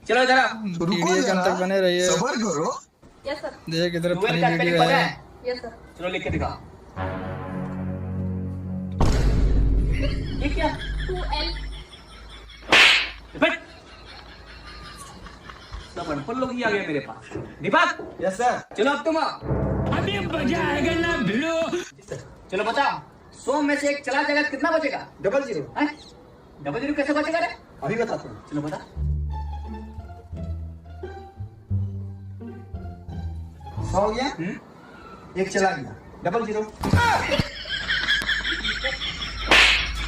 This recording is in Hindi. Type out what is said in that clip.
चलो जरा वीडियो कब तक बने रहिए। सबर करो। Yes sir. देख इधर ट्वेल्व फनी का स्पेलिंग वीडियो पता है। है? Yes sir. चलो लिख के दिखा। ये क्या? 2L। बैठ। सब अनपढ़ लोग ही आ गए मेरे पास। दीपक। Yes sir. चलो अब तुम आओ। अभी मजा आएगा ना भिड़ो। चलो बताओ 100 में से एक चला जाएगा कितना बचेगा? 00। हैं? डबल जीरो कैसे बचेगा रे? अभी बताता हूँ। चलो बता। 100 हो गया, एक चला गया, 00।